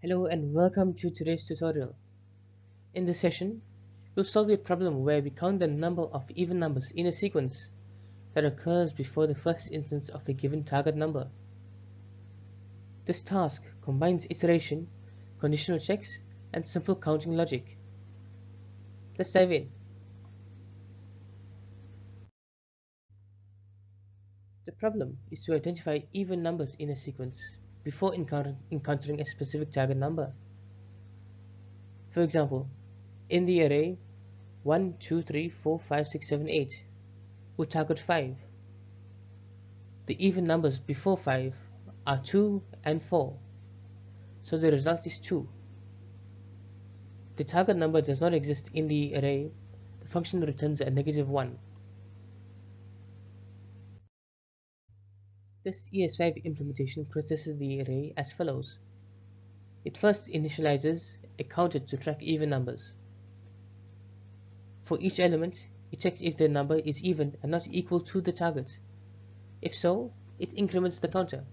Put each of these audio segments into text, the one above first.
Hello and welcome to today's tutorial. In this session, we'll solve a problem where we count the number of even numbers in a sequence that occurs before the first instance of a given target number. This task combines iteration, conditional checks, and simple counting logic. Let's dive in. The problem is to identify even numbers in a sequence before encountering a specific target number. For example, in the array 1, 2, 3, 4, 5, 6, 7, 8, we target 5. The even numbers before 5 are 2 and 4, so the result is 2. The target number does not exist in the array, the function returns a negative 1. This ES5 implementation processes the array as follows. It first initializes a counter to track even numbers. For each element, it checks if the number is even and not equal to the target. If so, it increments the counter.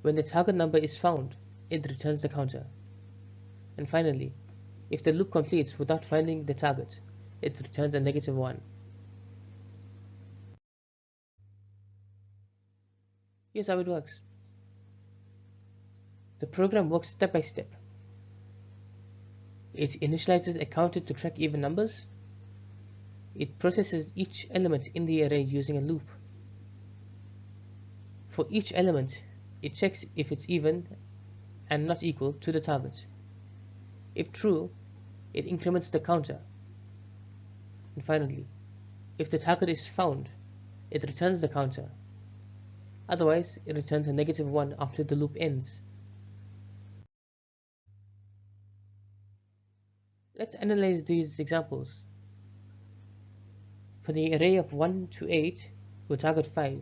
When the target number is found, it returns the counter. And finally, if the loop completes without finding the target, it returns a negative 1. Here's how it works. The program works step by step. It initializes a counter to track even numbers. It processes each element in the array using a loop. For each element, it checks if it's even and not equal to the target. If true, it increments the counter. And finally, if the target is found, it returns the counter. Otherwise, it returns a negative 1 after the loop ends. Let's analyze these examples. For the array of 1 to 8, we target 5.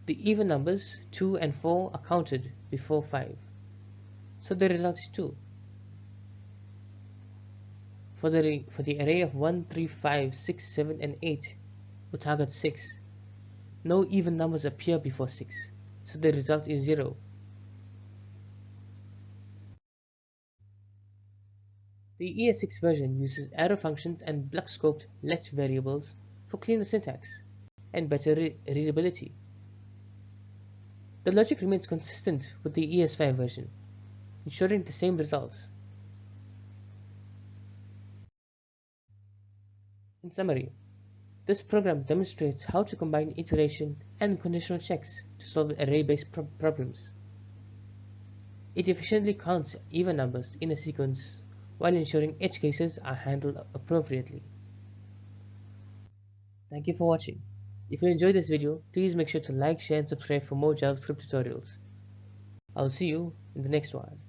The even numbers 2 and 4 are counted before 5, so the result is 2. For the array of 1, 3, 5, 6, 7, and 8, we target 6. No even numbers appear before 6, so the result is 0. The ES6 version uses arrow functions and block-scoped let variables for cleaner syntax and better readability. The logic remains consistent with the ES5 version, ensuring the same results. In summary, this program demonstrates how to combine iteration and conditional checks to solve array-based problems. It efficiently counts even numbers in a sequence while ensuring edge cases are handled appropriately. Thank you for watching. If you enjoyed this video, please make sure to like, share and subscribe for more JavaScript tutorials. I'll see you in the next one.